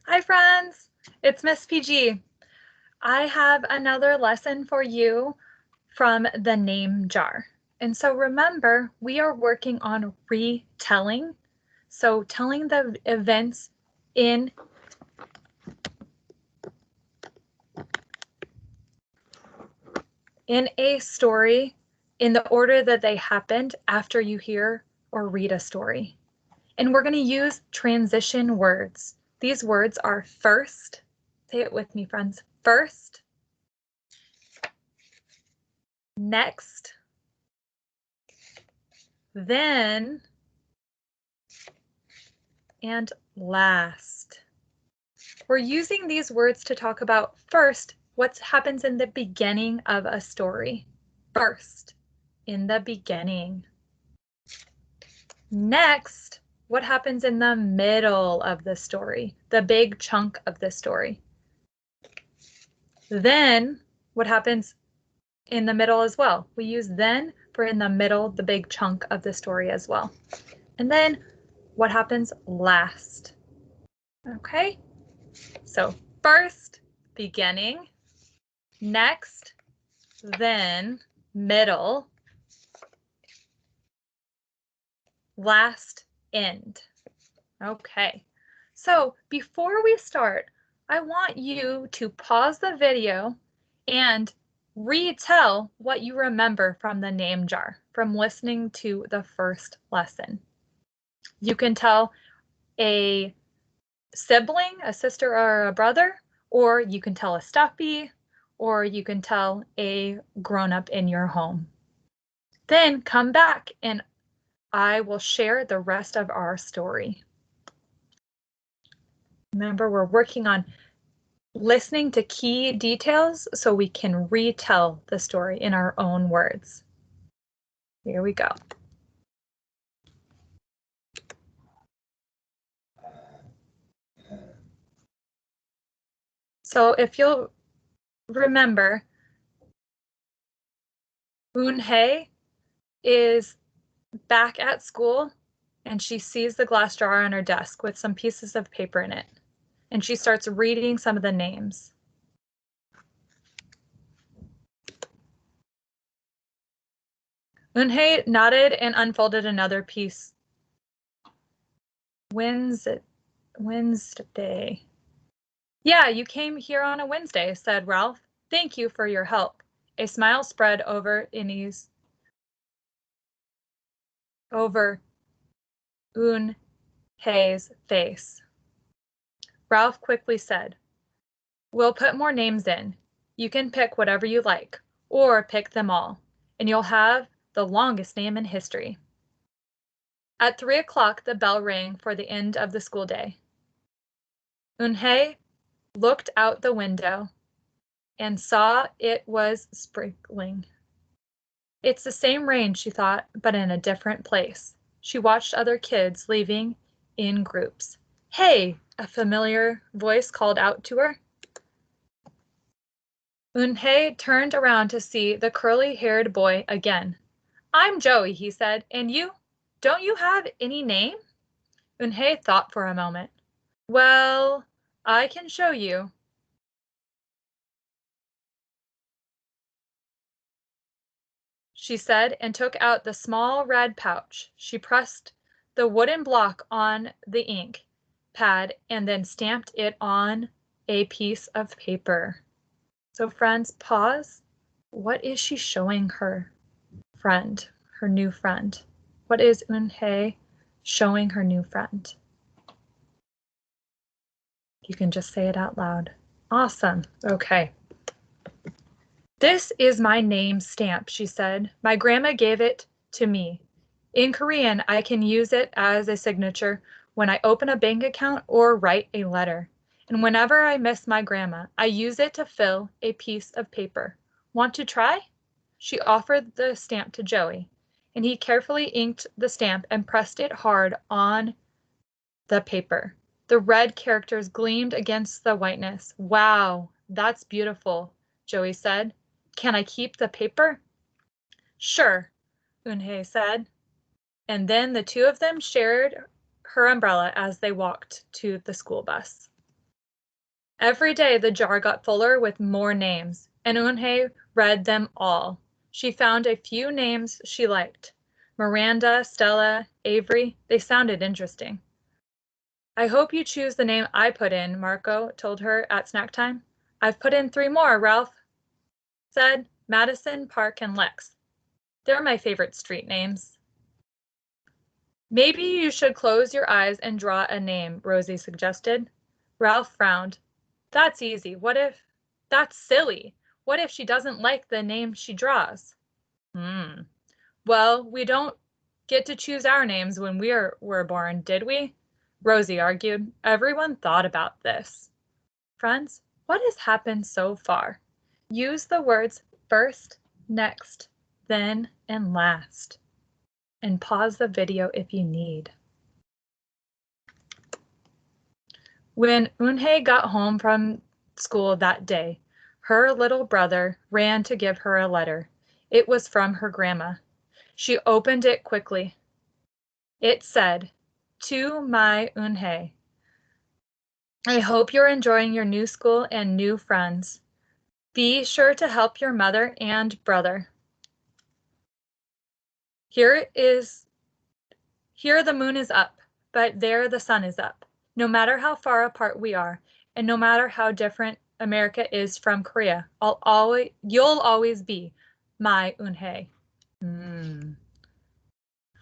Hi friends, it's Miss PG. I have another lesson for you from the name jar. And so remember, we are working on retelling. So telling the events in a story in the order that they happened after you hear or read a story. And we're going to use transition words. These words are first. Say it with me, friends. First, next, then, and last. We're using these words to talk about first, what happens in the beginning of a story. First, in the beginning. Next, what happens in the middle of the story, the big chunk of the story. Then, what happens in the middle as well. We use then for in the middle, the big chunk of the story as well. And then what happens last? Okay, so first, beginning, next, then, middle, last, end. Okay, so before we start, I want you to pause the video and retell what you remember from the name jar, from listening to the first lesson. You can tell a sibling, a sister or a brother, or you can tell a stuffy, or you can tell a grown-up in your home. Then come back and I will share the rest of our story. Remember, we're working on listening to key details so we can retell the story in our own words. Here we go. So if you'll remember, Eun-hye is back at school and she sees the glass jar on her desk with some pieces of paper in it. And she starts reading some of the names. Eun-hye nodded and unfolded another piece. Wednesday. Yeah, you came here on a Wednesday, said Ralph. Thank you for your help. A smile spread over Eun-hye's face. Ralph quickly said, we'll put more names in. You can pick whatever you like, or pick them all, and you'll have the longest name in history. At 3 o'clock, the bell rang for the end of the school day. Eun-hye looked out the window and saw it was sprinkling. It's the same rain, she thought, but in a different place. She watched other kids leaving in groups. Hey, a familiar voice called out to her. Eun-hye turned around to see the curly-haired boy again. I'm Joey, he said, and you? Don't you have any name? Eun-hye thought for a moment. Well, I can show you. She said, and took out the small red pouch. She pressed the wooden block on the ink pad and then stamped it on a piece of paper. So friends, pause. What is she showing her friend, her new friend? What is Eun-hye showing her new friend? You can just say it out loud. Awesome. Okay. This is my name stamp, she said. My grandma gave it to me. In Korean, I can use it as a signature when I open a bank account or write a letter. And whenever I miss my grandma, I use it to fill a piece of paper. Want to try? She offered the stamp to Joey, and he carefully inked the stamp and pressed it hard on the paper. The red characters gleamed against the whiteness. Wow, that's beautiful, Joey said. Can I keep the paper? Sure, Eun-hye said. And then the two of them shared her umbrella as they walked to the school bus. Every day the jar got fuller with more names, and Eunhye read them all. She found a few names she liked. Miranda, Stella, Avery, they sounded interesting. I hope you choose the name I put in, Marco told her at snack time. I've put in 3 more, Ralph said. Madison, Park, and Lex. They're my favorite street names. Maybe you should close your eyes and draw a name, Rosie suggested. Ralph frowned. That's easy. That's silly. What if she doesn't like the name she draws? Well, we don't get to choose our names when we were born, did we? Rosie argued. Everyone thought about this. Friends, what has happened so far? Use the words first, next, then, and last. And pause the video if you need. When Eunhye got home from school that day, her little brother ran to give her a letter. It was from her grandma. She opened it quickly. It said, "To my Eunhye, I hope you're enjoying your new school and new friends. Be sure to help your mother and brother. Here the moon is up, but there the sun is up. No matter how far apart we are, and no matter how different America is from Korea, you'll always be my Eunhye."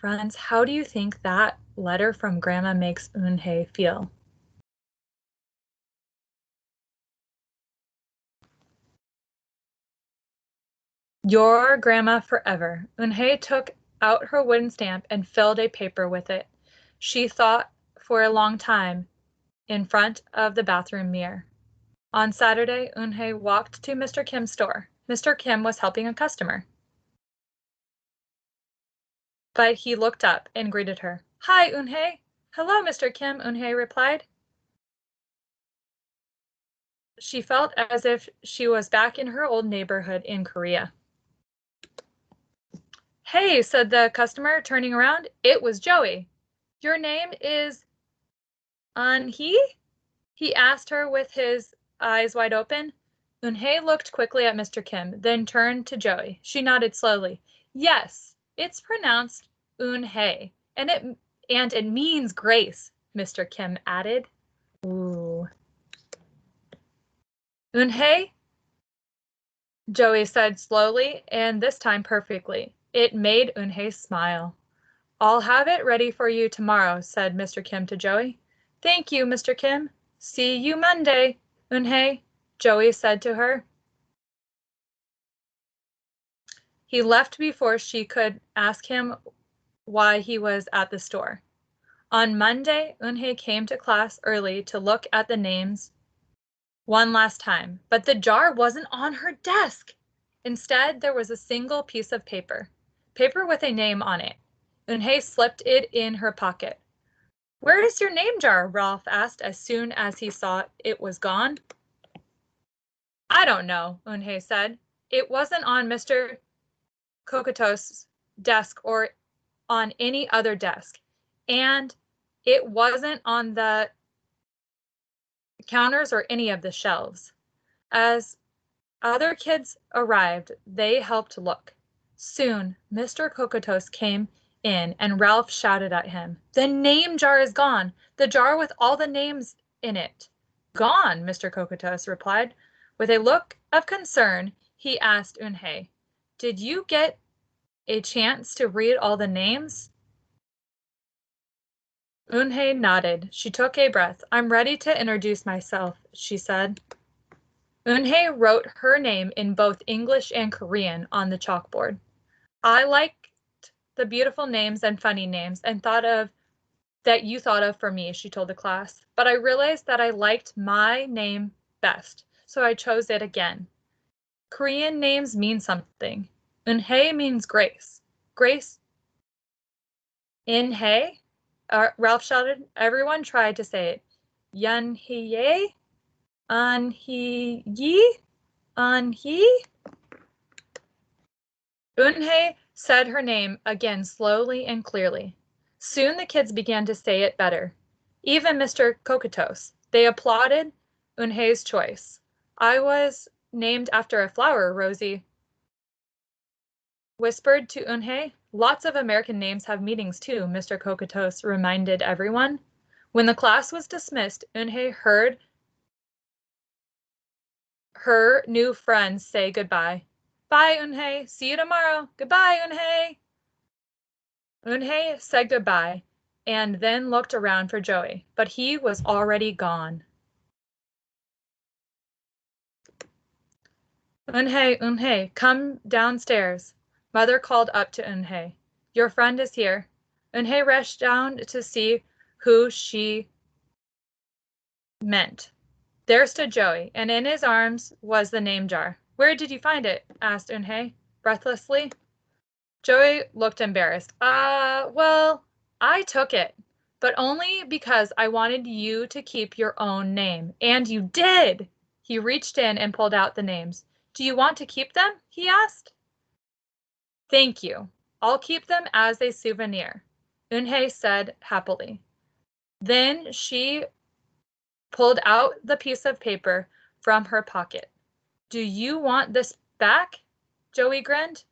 Friends, how do you think that letter from Grandma makes Eunhye feel? Your grandma forever. Eunhye took out her wooden stamp and filled a paper with it. She thought for a long time in front of the bathroom mirror. On Saturday, Eunhye walked to Mr. Kim's store. Mr. Kim was helping a customer. But he looked up and greeted her. Hi, Eunhye. Hello, Mr. Kim, Eunhye replied. She felt as if she was back in her old neighborhood in Korea. Hey, said the customer, turning around. It was Joey. Your name is Eunhye? He asked her with his eyes wide open. Eunhye looked quickly at Mr. Kim, then turned to Joey. She nodded slowly. Yes, it's pronounced Eunhye, and it means grace, Mr. Kim added. Ooh. Eunhye? Joey said slowly, and this time perfectly. It made Eunhye smile. I'll have it ready for you tomorrow, said Mr. Kim to Joey. Thank you, Mr. Kim. See you Monday, Eunhye, Joey said to her. He left before she could ask him why he was at the store. On Monday, Eunhye came to class early to look at the names one last time, but the jar wasn't on her desk. Instead, there was a single piece of paper with a name on it. Eunhye slipped it in her pocket. Where is your name jar? Ralph asked as soon as he saw it was gone. I don't know, Eunhye said. It wasn't on Mr. Kokotos's desk or on any other desk, and it wasn't on the counters or any of the shelves. As other kids arrived, they helped look. Soon, Mr. Kokotos came in and Ralph shouted at him, The name jar is gone! The jar with all the names in it. Gone, Mr. Kokotos replied. With a look of concern, he asked Eunhye, Did you get a chance to read all the names? Eunhye nodded. She took a breath. I'm ready to introduce myself, she said. Eunhye wrote her name in both English and Korean on the chalkboard. I liked the beautiful names and funny names and that you thought of for me, she told the class. But I realized that I liked my name best, so I chose it again. Korean names mean something. Eunhye means grace. Grace in-hye? Ralph shouted. Everyone tried to say it. Yun-hye? An-hye? An-hye? Eunhye said her name again slowly and clearly. Soon the kids began to say it better. Even Mr. Kokotos. They applauded Eunhae's choice. I was named after a flower, Rosie whispered to Eunhae. Lots of American names have meanings too, Mr. Kokotos reminded everyone. When the class was dismissed, Eunhae heard her new friends say goodbye. Bye, Eunhae. See you tomorrow. Goodbye, Eunhae. Eunhae said goodbye and then looked around for Joey, but he was already gone. Eunhae, come downstairs. Mother called up to Eunhae. Your friend is here. Eunhae rushed down to see who she meant. There stood Joey, and in his arms was the name jar. Where did you find it? Asked Eunhae, breathlessly. Joey looked embarrassed. Well, I took it, but only because I wanted you to keep your own name. And you did! He reached in and pulled out the names. Do you want to keep them? He asked. Thank you. I'll keep them as a souvenir, Eunhae said happily. Then she pulled out the piece of paper from her pocket. Do you want this back? Joey grinned.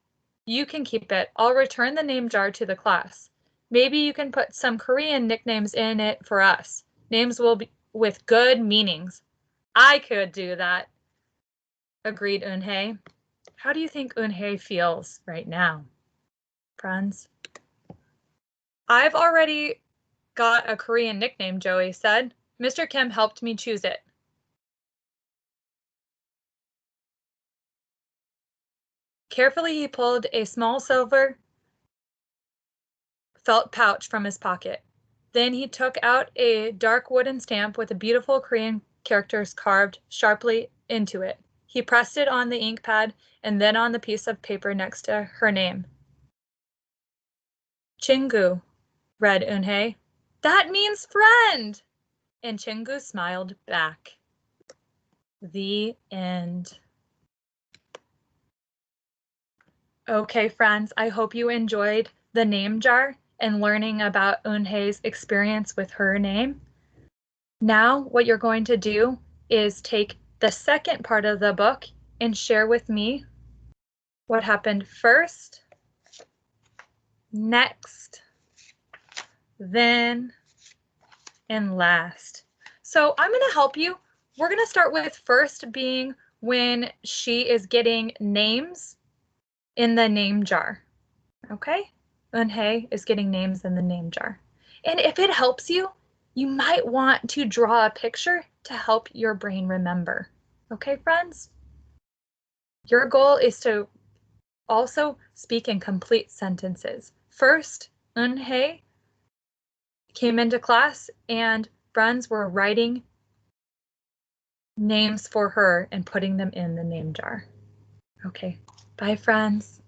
You can keep it. I'll return the name jar to the class. Maybe you can put some Korean nicknames in it for us. Names will be with good meanings. I could do that, agreed Eunhae. How do you think Eunhae feels right now, friends? I've already got a Korean nickname, Joey said. Mr. Kim helped me choose it. Carefully, he pulled a small silver felt pouch from his pocket. Then he took out a dark wooden stamp with the beautiful Korean characters carved sharply into it. He pressed it on the ink pad and then on the piece of paper next to her name. Chingu, read Eunhae. That means friend! And Chingu smiled back. The end. Okay, friends, I hope you enjoyed the name jar and learning about Eunhae's experience with her name. Now, what you're going to do is take the second part of the book and share with me what happened first, next, then, and last. So I'm going to help you. We're going to start with first being when she is getting names in the name jar. Okay? Eunhae is getting names in the name jar. And if it helps you, you might want to draw a picture to help your brain remember. Okay, friends? Your goal is to also speak in complete sentences. First, Eunhae came into class and friends were writing names for her and putting them in the name jar. Okay, bye, friends.